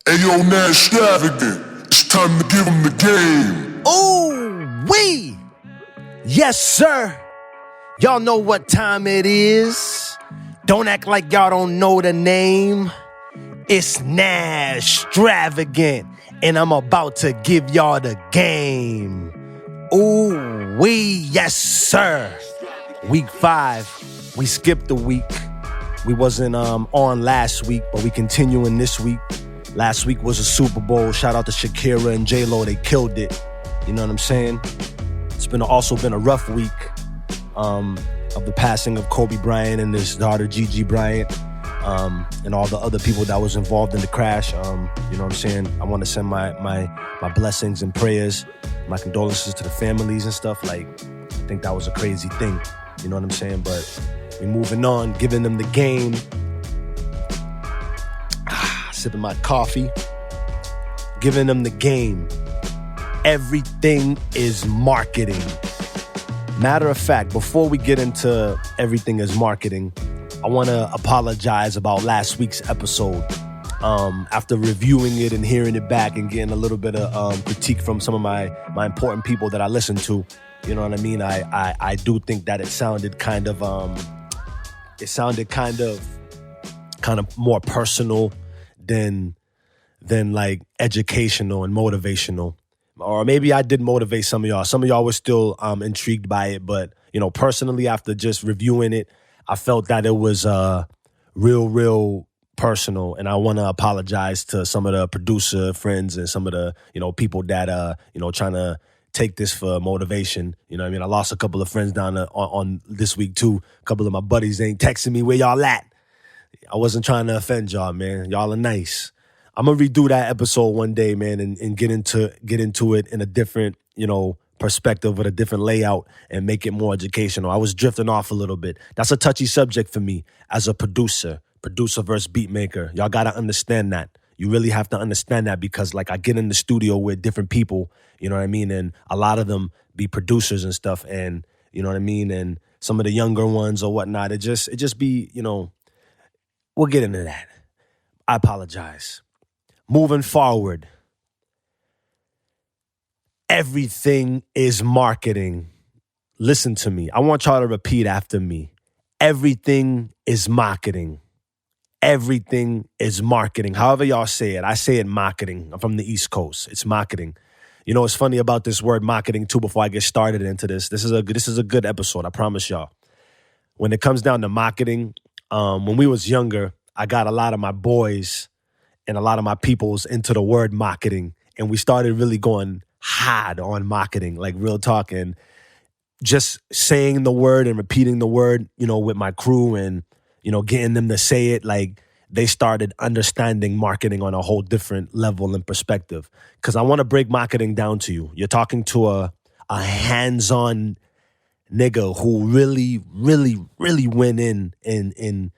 Ayo, Nazztravagant, it's time to give him the game. Ooh-wee! Yes, sir. Y'all know what time it is. Don't act like y'all don't know the name. It's Nazztravagant, and I'm about to give y'all the game. Ooh-wee, yes, sir. Week 5, we skipped a week. We wasn't on last week, but we continuing this week. Last week was a Super Bowl. Shout out to Shakira and J-Lo. They killed it. You know what I'm saying? It's also been a rough week of the passing of Kobe Bryant and his daughter Gigi Bryant, and all the other people that was involved in the crash. You know what I'm saying? I want to send my blessings and prayers, my condolences to the families and stuff. Like, I think that was a crazy thing. You know what I'm saying? But we moving on, giving them the game. Sipping my coffee, giving them the game. Everything is marketing. Matter of fact, before we get into everything is marketing, I want to apologize about last week's episode. After reviewing it and hearing it back and getting a little bit of critique from some of my important people that I listen to, you know what I mean? I do think that it sounded kind of more personal than like educational and motivational. Or maybe I did motivate some of y'all. Some of y'all were still intrigued by it, but you know, personally, after just reviewing it, I felt that it was real personal, and I want to apologize to some of the producer friends and some of the people that trying to take this for motivation. You know what I mean? I lost a couple of friends down on this week too. A couple of my buddies ain't texting me where y'all at. I wasn't trying to offend y'all, man. Y'all are nice. I'm gonna redo that episode one day, man, and get into it in a different, perspective with a different layout and make it more educational. I was drifting off a little bit. That's a touchy subject for me as a producer versus beat maker. Y'all gotta understand that. You really have to understand that, because like I get in the studio with different people, you know what I mean, and a lot of them be producers and stuff, and you know what I mean, and some of the younger ones or whatnot. It just be, we'll get into that. I apologize. Moving forward, everything is marketing. Listen to me. I want y'all to repeat after me. Everything is marketing. Everything is marketing. However y'all say it. I say it marketing. I'm from the East Coast. It's marketing. You know what's funny about this word marketing too, before I get started into this? This is a good episode, I promise y'all. When it comes down to marketing, when we was younger, I got a lot of my boys and a lot of my peoples into the word marketing, and we started really going hard on marketing, like real talk, and just saying the word and repeating the word, with my crew, and getting them to say it. Like, they started understanding marketing on a whole different level and perspective. Because I want to break marketing down to you. You're talking to a hands-on nigga who really went in and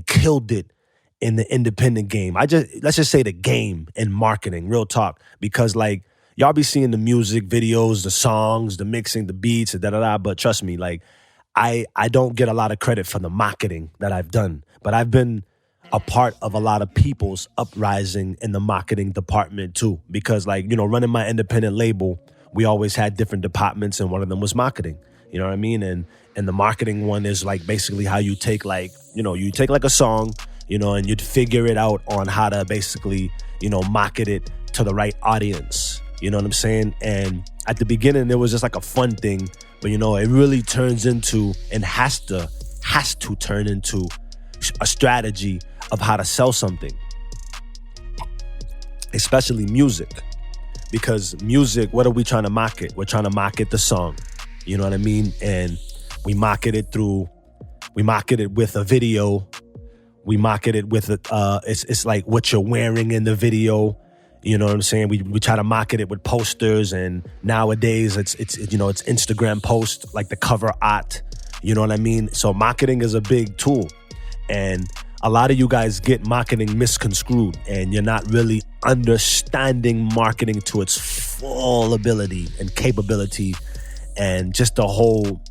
killed it in the independent game. Let's just say the game in marketing, real talk. Because like, y'all be seeing the music videos, the songs, the mixing, the beats, but trust me, like, I don't get a lot of credit for the marketing that I've done. But I've been a part of a lot of people's uprising in the marketing department too. Because like, running my independent label, we always had different departments, and one of them was marketing. You know what I mean? And the marketing one is like basically how you take like, you take like a song, and you'd figure it out on how to basically, market it to the right audience. You know what I'm saying? And at the beginning, it was just like a fun thing, but it really turns into, and has to turn into a strategy of how to sell something, especially music. Because music, what are we trying to market? We're trying to market the song. You know what I mean? And we market it with a video. We market it with it's like what you're wearing in the video. You know what I'm saying? We try to market it with posters, and nowadays it's Instagram posts, like the cover art. You know what I mean? So marketing is a big tool, and a lot of you guys get marketing misconstrued, and you're not really understanding marketing to its full ability and capability, and just the whole,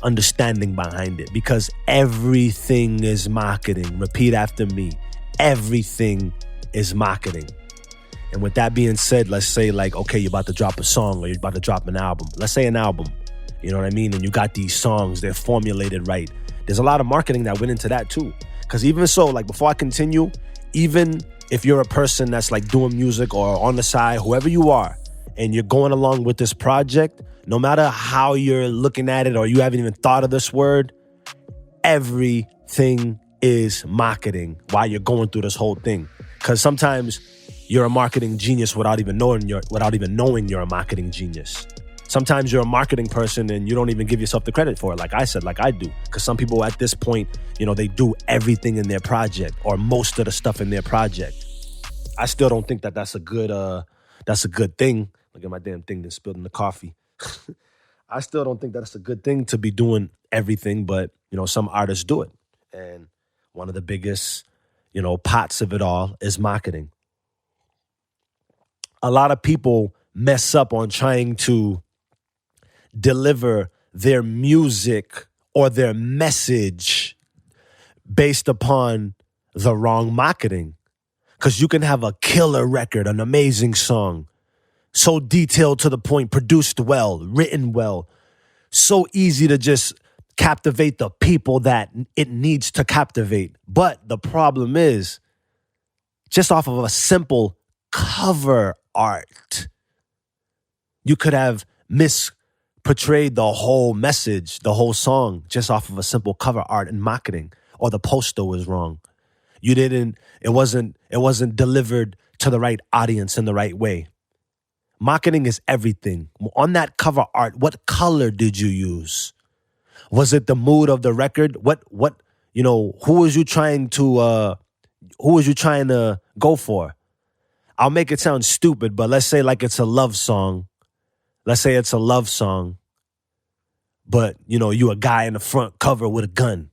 understanding behind it. Because everything is marketing. Repeat after me. Everything is marketing. And with that being said, let's say like, okay, you're about to drop a song or you're about to drop an album. Let's say an album, you know what I mean? And you got these songs, they're formulated right. There's a lot of marketing that went into that too. Because even so, like before I continue, even if you're a person that's like doing music or on the side, whoever you are, and you're going along with this project, no matter how you're looking at it or you haven't even thought of this word, everything is marketing while you're going through this whole thing. Because sometimes you're a marketing genius without even knowing you're a marketing genius. Sometimes you're a marketing person and you don't even give yourself the credit for it, like I said, like I do. Because some people at this point, you know, they do everything in their project or most of the stuff in their project. I still don't think that that's a good thing. Look at my damn thing that's spilled in the coffee. I still don't think that's a good thing to be doing everything, but, you know, some artists do it. And one of the biggest, you know, pots of it all is marketing. A lot of people mess up on trying to deliver their music or their message based upon the wrong marketing. Because you can have a killer record, an amazing song, so detailed to the point, produced well, written well, so easy to just captivate the people that it needs to captivate. But the problem is, just off of a simple cover art, you could have misportrayed the whole message, the whole song, just off of a simple cover art and marketing, or the poster was wrong. It wasn't delivered to the right audience in the right way. Marketing is everything. On that cover art, what color did you use? Was it the mood of the record? Who was you trying to go for? I'll make it sound stupid, but let's say like it's a love song. Let's say it's a love song, but you a guy in the front cover with a gun.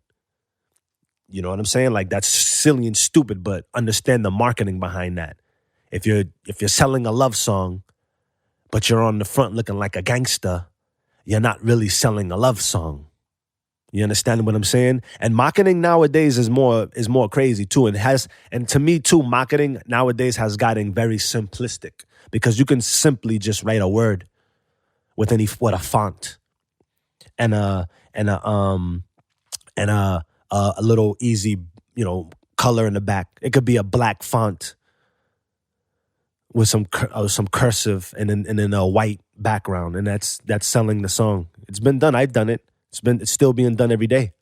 You know what I'm saying? Like that's silly and stupid, but understand the marketing behind that. If you're selling a love song, but you're on the front looking like a gangster, you're not really selling a love song. You understand what I'm saying? And marketing nowadays is more crazy too. And to me too, marketing nowadays has gotten very simplistic because you can simply just write a word with a font and a little easy, color in the back. It could be a black font with some cursive and then a white background, and that's selling the song. It's been done. I've done it. It's still being done every day.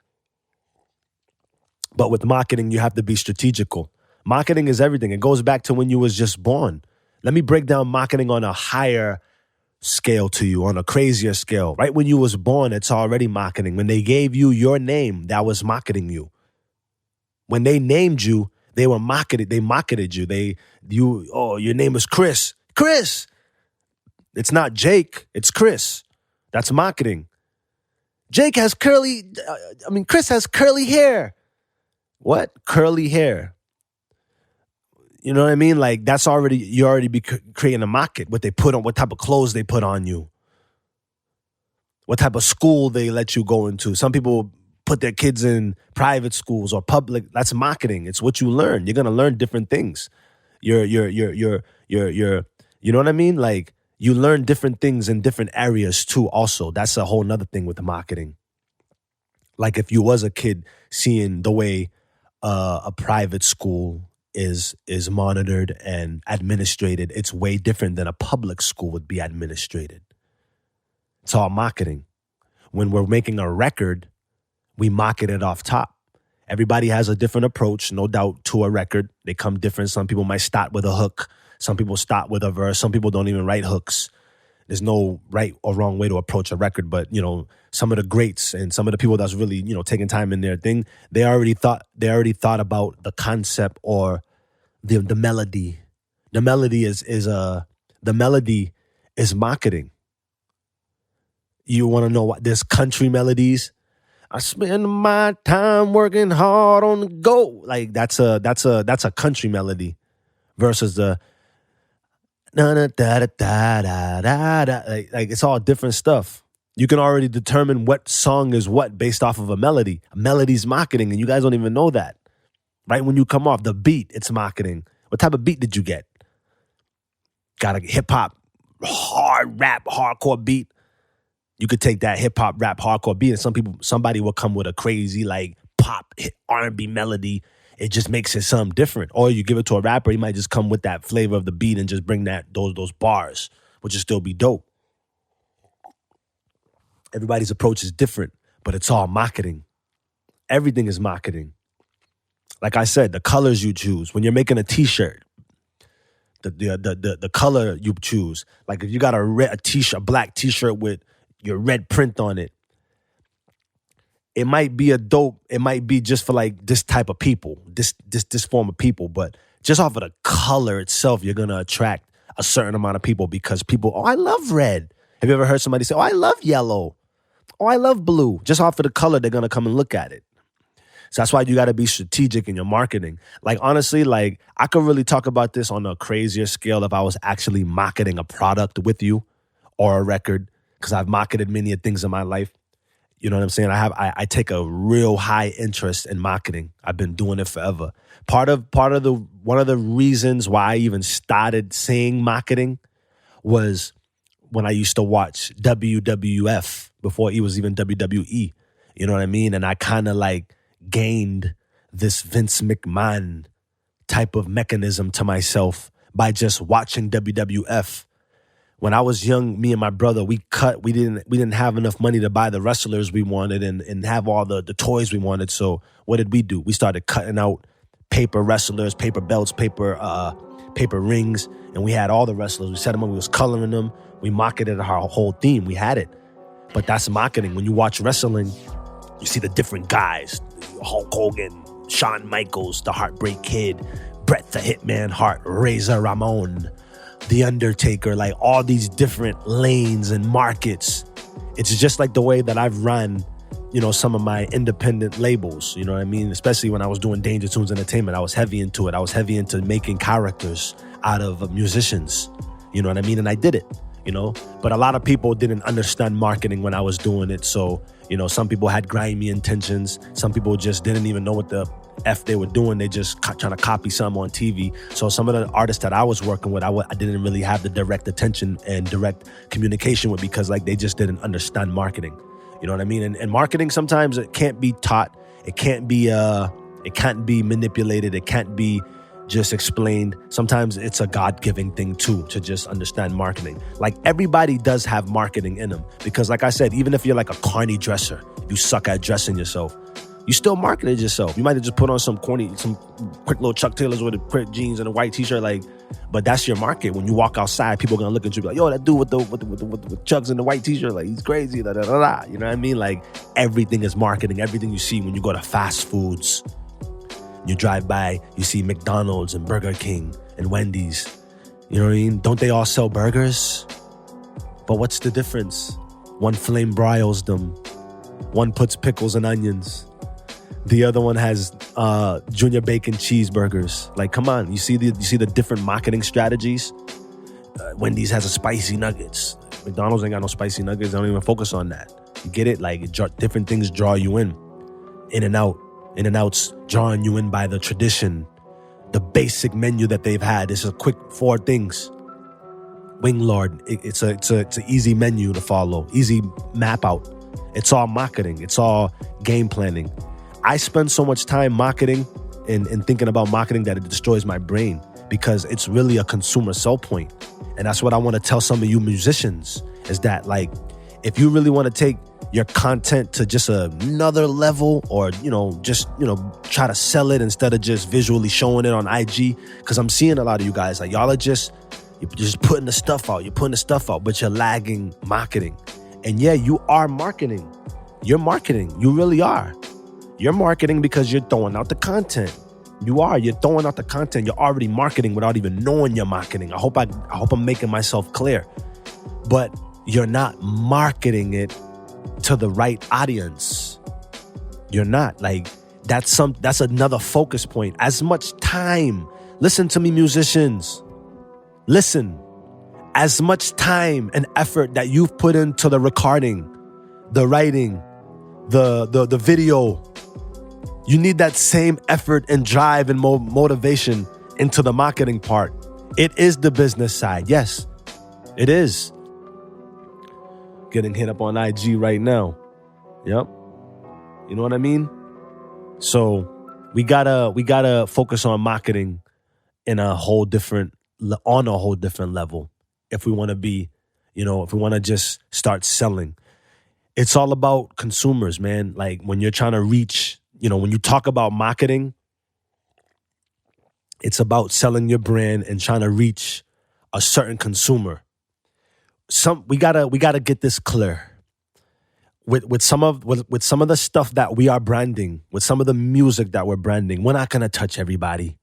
But with marketing, you have to be strategical. Marketing is everything. It goes back to when you was just born. Let me break down marketing on a higher scale to you, on a crazier scale. Right when you was born, it's already marketing. When they gave you your name, that was marketing you. When they named you, they marketed you. Your name is Chris. Chris! It's not Jake, it's Chris. That's marketing. Chris has curly hair. What? Curly hair. You know what I mean? Like you're already creating a market. What type of clothes they put on you. What type of school they let you go into. Some people put their kids in private schools or public. That's marketing. It's what you learn. You're going to learn different things. You know what I mean? Like you learn different things in different areas too also. That's a whole nother thing with the marketing. Like if you was a kid seeing the way a private school is monitored and administrated, it's way different than a public school would be administrated. It's all marketing. When we're making a record, we market it off top. Everybody has a different approach, no doubt, to a record. They come different. Some people might start with a hook. Some people start with a verse. Some people don't even write hooks. There's no right or wrong way to approach a record. But, some of the greats and some of the people that's really, taking time in their thing, they already thought about the concept or the melody. The melody is marketing. You want to know what? There's country melodies. I spend my time working hard on the go. Like that's a country melody versus the na da da da da da da. Like it's all different stuff. You can already determine what song is what based off of a melody. A melody's marketing, and you guys don't even know that. Right when you come off the beat, it's marketing. What type of beat did you get? Got a hip-hop, hard rap, hardcore beat. You could take that hip-hop, rap, hardcore beat, and somebody will come with a crazy, like, pop, R&B melody. It just makes it something different. Or you give it to a rapper, he might just come with that flavor of the beat and just bring those bars, which will still be dope. Everybody's approach is different, but it's all marketing. Everything is marketing. Like I said, the colors you choose. When you're making a t-shirt, the color you choose. Like if you got a black t-shirt with your red print on it, it might be it might be just for like this type of people, this form of people, but just off of the color itself, you're going to attract a certain amount of people because people, oh, I love red. Have you ever heard somebody say, oh, I love yellow? Oh, I love blue. Just off of the color, they're going to come and look at it. So that's why you got to be strategic in your marketing. Like, honestly, like I could really talk about this on a crazier scale if I was actually marketing a product with you or a record, because I've marketed many things in my life. You know what I'm saying? I take a real high interest in marketing. I've been doing it forever. One of the reasons why I even started saying marketing was when I used to watch WWF before it was even WWE. You know what I mean? And I kind of like gained this Vince McMahon type of mechanism to myself by just watching WWF. When I was young, me and my brother, we didn't have enough money to buy the wrestlers we wanted and have all the toys we wanted. So what did we do? We started cutting out paper wrestlers, paper belts, paper rings, and we had all the wrestlers. We set them up, we was coloring them. We marketed our whole theme. We had it. But that's marketing. When you watch wrestling, you see the different guys. Hulk Hogan, Shawn Michaels, the Heartbreak Kid, Bret the Hitman Hart, Razor Ramon, The Undertaker, like all these different lanes and markets. It's just like the way that I've run, you know, some of my independent labels, you know what I mean? Especially when I was doing Danger Tunes Entertainment, I was heavy into it. I was heavy into making characters out of musicians, you know what I mean? And I did it, you know? But a lot of people didn't understand marketing when I was doing it. So, you know, some people had grimy intentions. Some people just didn't even know what the F they were doing. They just trying to copy something on TV. So some of the artists that I was working with, I didn't really have the direct attention and direct communication with because like they just didn't understand marketing. You know what I mean? And marketing sometimes it can't be taught. It can't be manipulated. It can't be just explained. Sometimes it's a God-given thing too to just understand marketing. Like everybody does have marketing in them because like I said, even if you're like a carny dresser, you suck at dressing yourself, you still marketed yourself. You might have just put on some quick little Chuck Taylors with a quick jeans and a white t-shirt, like, but that's your market. When you walk outside, people are gonna look at you and be like, yo, that dude with the Chucks and the white t-shirt, like he's crazy, da da da da. You know what I mean? Like everything is marketing. Everything you see when you go to fast foods, you drive by, you see McDonald's and Burger King and Wendy's. You know what I mean? Don't they all sell burgers? But what's the difference? One flame broils them. One puts pickles and onions. The other one has junior bacon cheeseburgers. Like, come on, you see the different marketing strategies. Wendy's has a spicy nuggets. McDonald's ain't got no spicy nuggets. They don't even focus on that. You get it? Like different things draw you in and out. In and outs drawing you in by the tradition, the basic menu that they've had. It's a quick 4 things. Wing Lord, it's an easy menu to follow, easy map out. It's all marketing. It's all game planning. I spend so much time marketing and thinking about marketing that it destroys my brain because it's really a consumer sell point. And that's what I want to tell some of you musicians is that, like, if you really want to take your content to just another level or, you know, just, you know, try to sell it instead of just visually showing it on IG. Because I'm seeing a lot of you guys, like, y'all are you're just putting the stuff out. You're putting the stuff out, but you're lagging marketing. And yeah, you are marketing. You're marketing. You really are. You're marketing because you're throwing out the content. You're throwing out the content. You're already marketing without even knowing you're marketing. I hope I'm making myself clear. But you're not marketing it to the right audience. You're not. Like, that's another focus point. As much time, listen to me, musicians. Listen. As much time and effort that you've put into the recording, the writing, the video, you need that same effort and drive and motivation into the marketing part. It is the business side. Yes, it is. Getting hit up on IG right now. Yep. You know what I mean? So we gotta focus on marketing on a whole different level if we want to be, if we want to just start selling. It's all about consumers, man. Like when you're trying to reach, when you talk about marketing, it's about selling your brand and trying to reach a certain consumer. We gotta get this clear. With some of the stuff that we are branding, with some of the music that we're branding, we're not gonna touch everybody.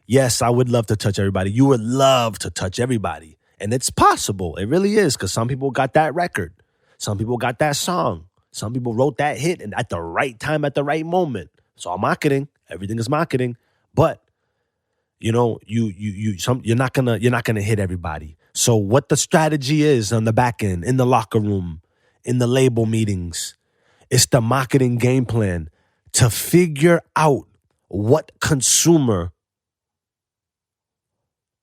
Yes, I would love to touch everybody. You would love to touch everybody. And it's possible. It really is, because some people got that record. Some people got that song. Some people wrote that hit and at the right time, at the right moment. It's all marketing. Everything is marketing. But you're not gonna hit everybody. So what the strategy is on the back end, in the locker room, in the label meetings, it's the marketing game plan to figure out what consumers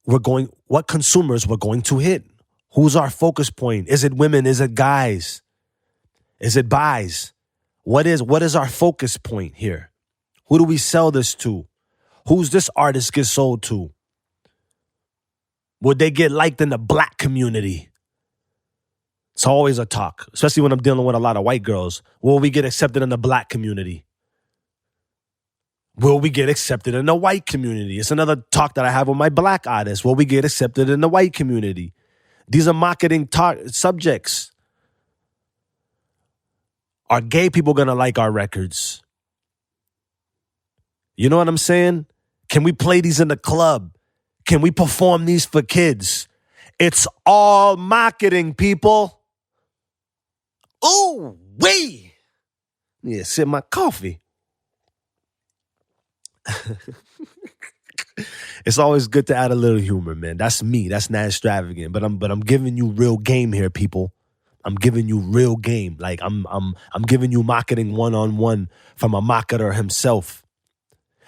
we're going to hit. Who's our focus point? Is it women? Is it guys? Is it buys? What is our focus point here? Who do we sell this to? Who's this artist get sold to? Would they get liked in the black community? It's always a talk, especially when I'm dealing with a lot of white girls. Will we get accepted in the black community? Will we get accepted in the white community? It's another talk that I have with my black artists. Will we get accepted in the white community? These are marketing subjects. Are gay people going to like our records? You know what I'm saying? Can we play these in the club? Can we perform these for kids? It's all marketing, people. Ooh, wee. Yeah, sip my coffee. It's always good to add a little humor, man. That's me. That's Nazz Travagant. But I'm giving you real game here, people. I'm giving you real game. Like I'm giving you marketing one-on-one from a marketer himself.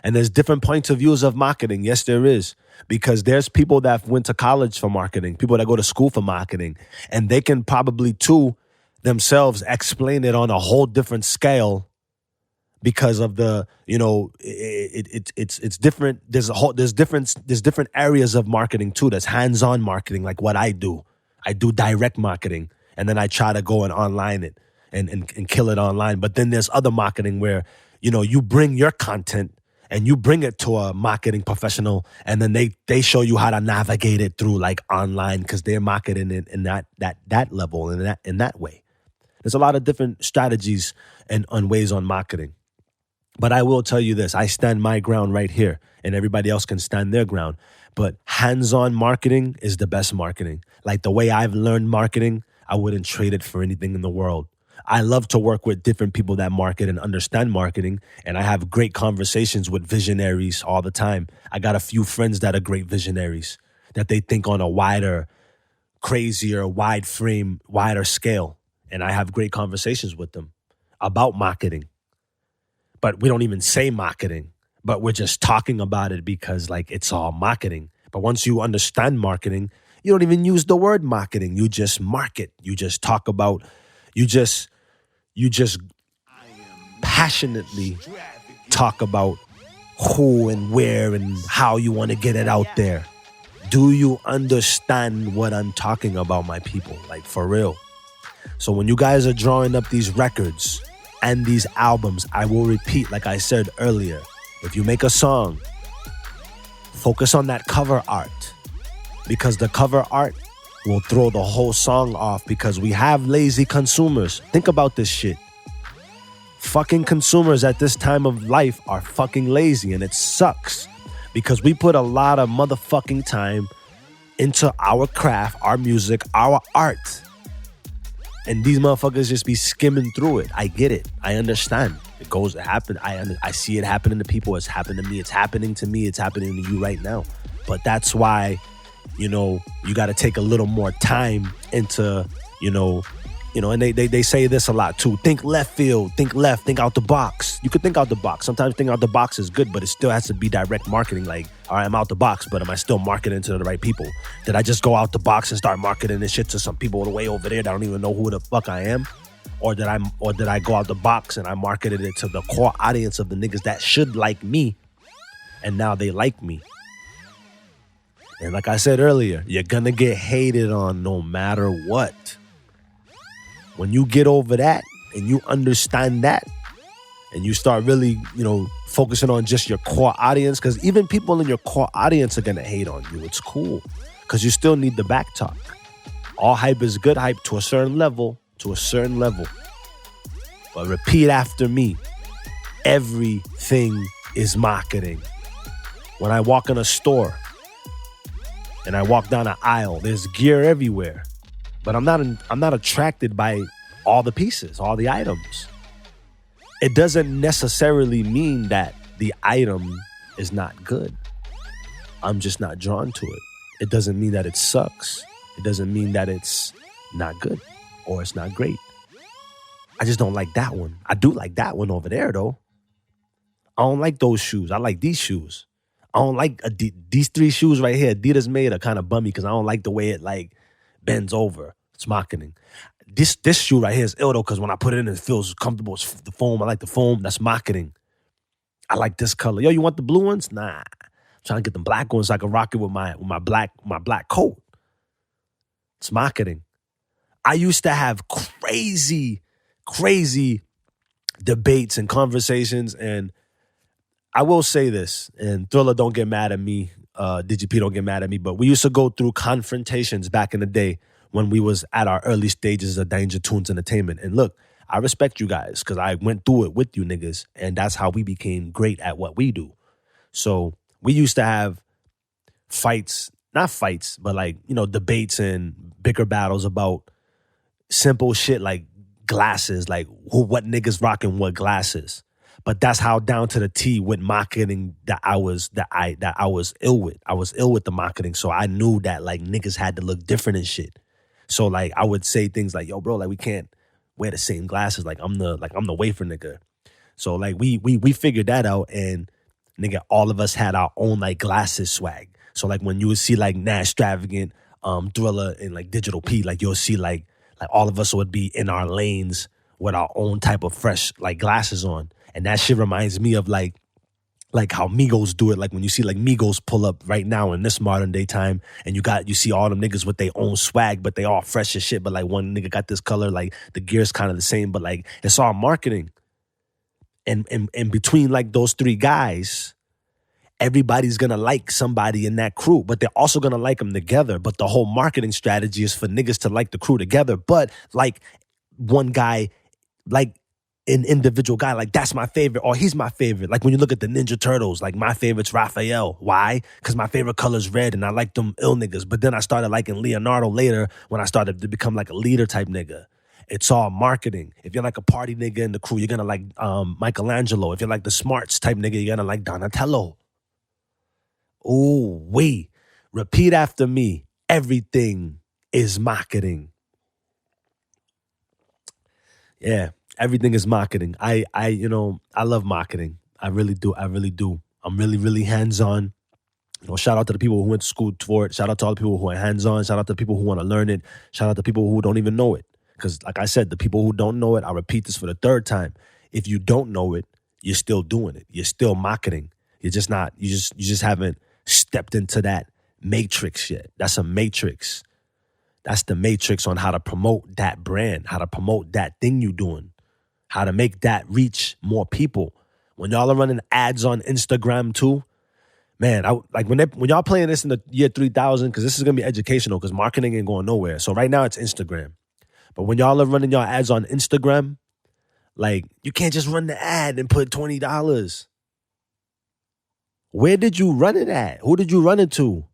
And there's different points of views of marketing. Yes, there is. Because there's people that went to college for marketing, people that go to school for marketing, and they can probably too themselves explain it on a whole different scale because of the, it's different. There's different areas of marketing too. There's hands-on marketing, like what I do. I do direct marketing, and then I try to go and online it and kill it online. But then there's other marketing where, you bring your content and you bring it to a marketing professional, and then they show you how to navigate it through like online, because they're marketing it in that level and in that way. There's a lot of different strategies and ways on marketing. But I will tell you this, I stand my ground right here, and everybody else can stand their ground. But hands-on marketing is the best marketing. Like the way I've learned marketing, I wouldn't trade it for anything in the world. I love to work with different people that market and understand marketing, and I have great conversations with visionaries all the time. I got a few friends that are great visionaries, that they think on a wider, crazier, wide frame, wider scale, and I have great conversations with them about marketing. But we don't even say marketing, but we're just talking about it because like it's all marketing. But once you understand marketing, you don't even use the word marketing. You just market. You just talk about, you just passionately talk about who and where and how you want to get it out there. Do you understand what I'm talking about, my people? Like for real. So when you guys are drawing up these records and these albums, I will repeat, like I said earlier, if you make a song, focus on that cover art, because the cover art will throw the whole song off, because we have lazy consumers. Think about this shit. Fucking consumers at this time of life are fucking lazy, and it sucks because we put a lot of motherfucking time into our craft, our music, our art. And these motherfuckers just be skimming through it. I get it. I understand. It happens. I see it happening to people. It's happened to me. It's happening to me. It's happening to you right now. But that's why, you got to take a little more time into, and they say this a lot too. Think left field, think left, think out the box. You could think out the box. Sometimes think out the box is good, but it still has to be direct marketing. Like, All right, I'm out the box, but am I still marketing to the right people? Did I just go out the box and start marketing this shit to some people way over there that don't even know who the fuck I am? Or did I go out the box and I marketed it to the core audience of the niggas that should like me, and now they like me? And like I said earlier, you're gonna get hated on no matter what. When you get over that and you understand that, and you start really, focusing on just your core audience, because even people in your core audience are gonna hate on you. It's cool, because you still need the back talk. All hype is good hype to a certain level, But repeat after me. Everything is marketing. When I walk in a store and I walk down an aisle, there's gear everywhere. But I'm not attracted by all the pieces, all the items. It doesn't necessarily mean that the item is not good. I'm just not drawn to it. It doesn't mean that it sucks. It doesn't mean that it's not good or it's not great. I just don't like that one. I do like that one over there, though. I don't like those shoes. I like these shoes. I don't like these three shoes right here. Adidas made are kind of bummy because I don't like the way it bends over. It's marketing. This shoe right here is ill though, because when I put it in, it feels comfortable. It's the foam. I like the foam. That's marketing. I like this color. Yo, you want the blue ones? Nah. I'm trying to get the black ones so I can rock it with my black coat. It's marketing. I used to have crazy debates and conversations, and I will say this, and Thriller, don't get mad at me, DGP, don't get mad at me, but we used to go through confrontations back in the day when we was at our early stages of Danger Tunes Entertainment. And look, I respect you guys because I went through it with you niggas, and that's how we became great at what we do. So we used to have fights, not fights, but debates and bicker battles about simple shit like glasses, like what niggas rocking what glasses. But that's how down to the T with marketing that I was ill with. I was ill with the marketing, so I knew that niggas had to look different and shit. So I would say things like, "Yo, bro, we can't wear the same glasses. I'm the wafer nigga." So we figured that out, and nigga, all of us had our own glasses swag. So when you would see Nazz Travagant, Thriller, and Digital P, you'll see all of us would be in our lanes with our own type of fresh glasses on. And that shit reminds me of how Migos do it. When you see Migos pull up right now in this modern day time, and you see all them niggas with their own swag, but they all fresh as shit. But one nigga got this color, the gear's kind of the same, but it's all marketing. And between those three guys, everybody's gonna like somebody in that crew, but they're also gonna like them together. But the whole marketing strategy is for niggas to like the crew together. But one guy, an individual guy, that's my favorite, or he's my favorite. When you look at the Ninja Turtles, my favorite's Raphael. Why? Because my favorite color's red, and I like them ill niggas. But then I started liking Leonardo later when I started to become a leader type nigga. It's all marketing. If you're a party nigga in the crew, you're gonna like Michelangelo. If you're the smarts type nigga, you're gonna like Donatello. Ooh, wait. Repeat after me. Everything is marketing. Yeah. Everything is marketing. I love marketing. I really do. I'm really, really hands-on. Shout out to the people who went to school for it. Shout out to all the people who are hands-on. Shout out to the people who want to learn it. Shout out to people who don't even know it. Because like I said, the people who don't know it, I'll repeat this for the third time. If you don't know it, you're still doing it. You're still marketing. You're just not, you just haven't stepped into that matrix yet. That's a matrix. That's the matrix on how to promote that brand, how to promote that thing you're doing, how to make that reach more people. When y'all are running ads on Instagram too, man, when y'all playing this in the year 3000, because this is going to be educational, because marketing ain't going nowhere. So right now it's Instagram. But when y'all are running y'all ads on Instagram, you can't just run the ad and put $20. Where did you run it at? Who did you run it to?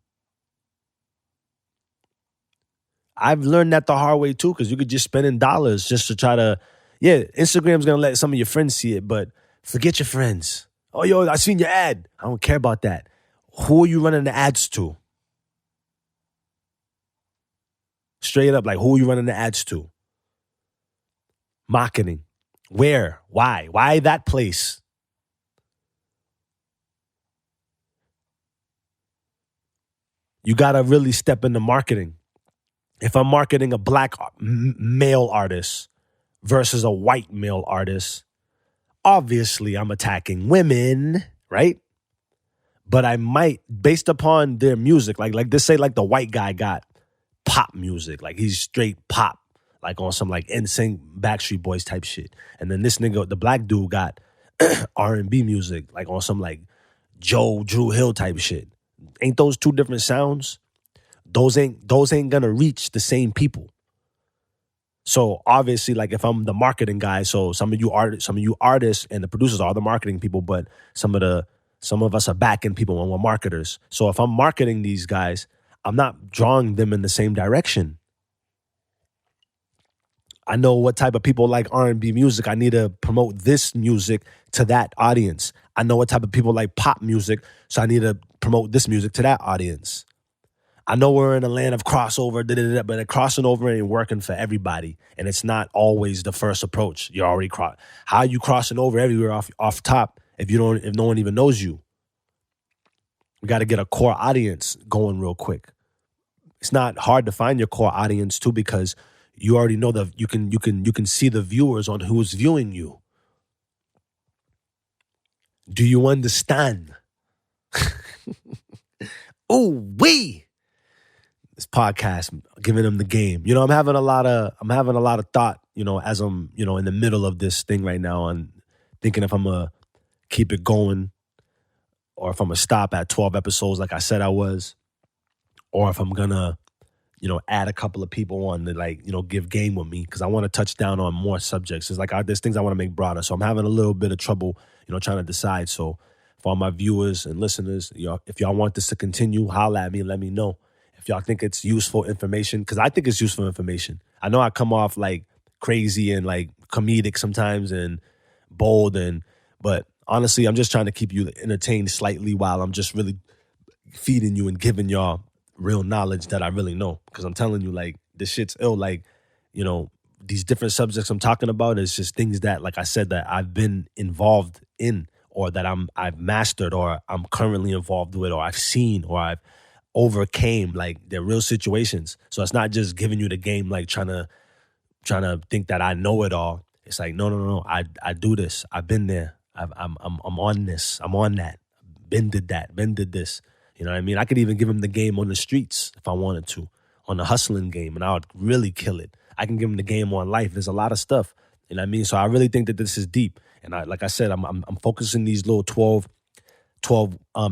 I've learned that the hard way too, because you could just spend in dollars just to try to, Instagram's going to let some of your friends see it, but forget your friends. Oh, yo, I seen your ad. I don't care about that. Who are you running the ads to? Straight up, who are you running the ads to? Marketing. Where? Why? Why that place? You got to really step into marketing. If I'm marketing a black male artist versus a white male artist, obviously I'm attacking women, right? But I might, based upon their music, like this, say like the white guy got pop music, like he's straight pop, like on some like NSYNC Backstreet Boys type shit. And then this nigga, the black dude, got R&B music, like on some like Drew Hill type shit. Ain't those two different sounds? Those ain't gonna reach the same people. So obviously, like if I'm the marketing guy, so some of you artists and the producers are the marketing people, but some of us are back-end people and we're marketers. So if I'm marketing these guys, I'm not drawing them in the same direction. I know what type of people like R&B music. I need to promote this music to that audience. I know what type of people like pop music, so I need to promote this music to that audience. I know we're in a land of crossover, but a crossing over ain't working for everybody, and it's not always the first approach. You're already how are you crossing over everywhere off top if no one even knows you? We got to get a core audience going real quick. It's not hard to find your core audience too, because you already know that you can see the viewers on who's viewing you. Do you understand? Ooh wee! This podcast, giving them the game. You know, I'm having a lot of thought, you know, as I'm, you know, in the middle of this thing right now, and thinking if I'm gonna keep it going, or if I'm gonna stop at 12 episodes like I said I was, or if I'm gonna, you know, add a couple of people on to, like, you know, give game with me, because I want to touch down on more subjects. It's like there's things I want to make broader. So I'm having a little bit of trouble, you know, trying to decide. So for all my viewers and listeners, if y'all want this to continue, holla at me, let me know. If y'all think it's useful information, because I think it's useful information. I know I come off like crazy and like comedic sometimes and bold, but honestly, I'm just trying to keep you entertained slightly while I'm just really feeding you and giving y'all real knowledge that I really know. Because I'm telling you, like, this shit's ill. Like, you know, these different subjects I'm talking about is just things that, like I said, that I've been involved in, or that I've mastered, or I'm currently involved with, or I've seen, or I've overcame. Like, they're real situations. So it's not just giving you the game, like trying to think that I know it all. It's like, no. I do this. I've been there. I'm on this. I'm on that. Been did that. Been did this. You know what I mean? I could even give him the game on the streets if I wanted to, on the hustling game, and I would really kill it. I can give him the game on life. There's a lot of stuff. You know what I mean? So I really think that this is deep. And like I said, I'm focusing these little 12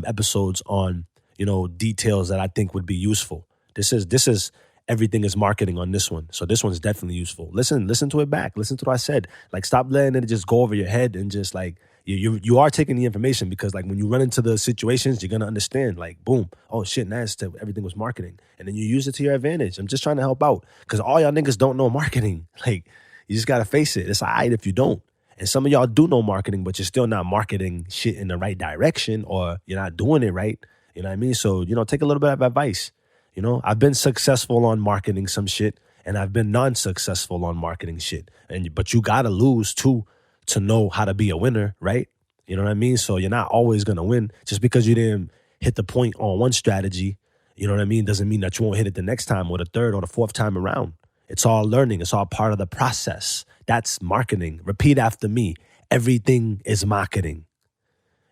episodes on, you know, details that I think would be useful. This is everything is marketing on this one. So this one's definitely useful. Listen to it back. Listen to what I said. Like, stop letting it just go over your head, and just like, you are taking the information, because like when you run into the situations, you're going to understand, like, boom, oh shit, everything was marketing. And then you use it to your advantage. I'm just trying to help out, because all y'all niggas don't know marketing. Like, you just got to face it. It's all right if you don't. And some of y'all do know marketing, but you're still not marketing shit in the right direction, or you're not doing it right. You know what I mean? So, you know, take a little bit of advice. You know, I've been successful on marketing some shit, and I've been non-successful on marketing shit. But you got to lose too to know how to be a winner, right? You know what I mean? So you're not always going to win. Just because you didn't hit the point on one strategy, you know what I mean, doesn't mean that you won't hit it the next time, or the third or the fourth time around. It's all learning. It's all part of the process. That's marketing. Repeat after me. Everything is marketing.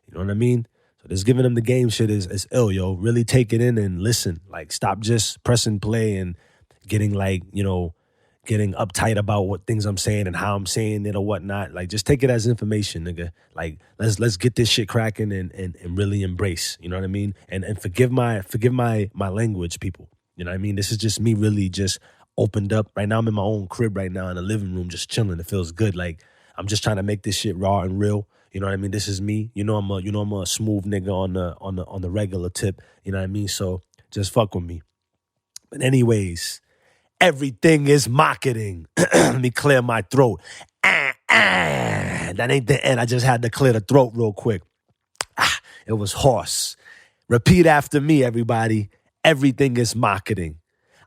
You know what I mean? So this giving them the game shit is ill, yo. Really take it in and listen. Like, stop just pressing play and getting, like, you know, getting uptight about what things I'm saying and how I'm saying it or whatnot. Like, just take it as information, nigga. Like, let's get this shit cracking and really embrace. You know what I mean? And forgive my language, people. You know what I mean? This is just me really just opened up. Right now I'm in my own crib right now in the living room, just chilling. It feels good. Like, I'm just trying to make this shit raw and real. You know what I mean? This is me. I'm a smooth nigga on the regular tip. You know what I mean? So just fuck with me. But anyways, everything is marketing. Let me clear my throat. That ain't the end. I just had to clear the throat real quick. It was hoarse. Repeat after me, everybody. Everything is marketing.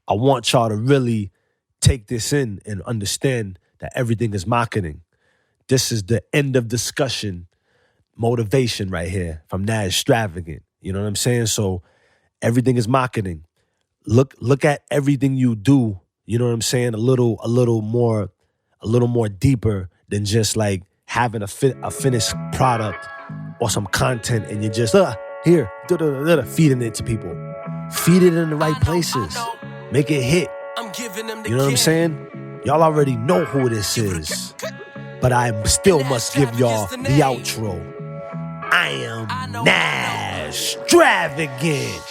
I want y'all to really take this in and understand that everything is marketing. This is the end of discussion motivation right here from Nazz Travagant. You know what I'm saying? So Everything is marketing. Look at everything you do. You know what I'm saying? A little more deeper than just like having a finished product or some content, and you're just here feeding it to people. Feed it in the right places. Make it hit. You know what I'm saying? Y'all already know who this is, but I still must give y'all the outro. I am Nazztravagant.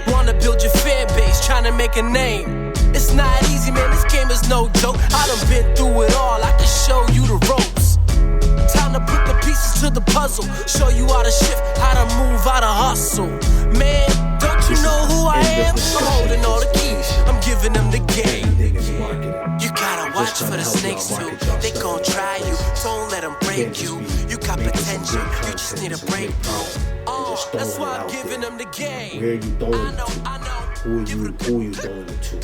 Wanna build your fan base, trying to make a name. It's not easy, man, this game is no joke. I done been through it all, I can show you the ropes. Time to put the pieces to the puzzle, show you how to shift, how to move, how to hustle. Man, don't you know who I am? I'm holding all the keys, I'm giving them the game. You gotta watch for the snakes too, they gon' try you, don't let them break you. You got potential, you just need a breakthrough. That's why I'm giving them the game. Where are you throwing it to? Who are you throwing it to?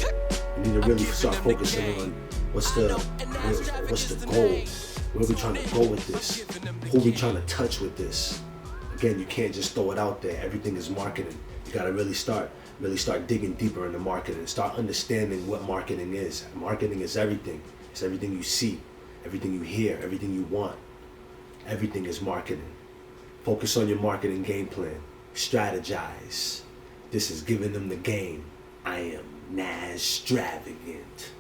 You need to really start focusing on what's the goal? Where are we trying to go with this? Who are we trying to touch with this? Again, you can't just throw it out there. Everything is marketing. You gotta really start digging deeper into marketing. Start understanding what marketing is. Marketing is everything. It's everything you see, everything you hear, everything you want. Everything is marketing. Focus on your marketing game plan. Strategize. This is giving them the game. I am Nazztravagant.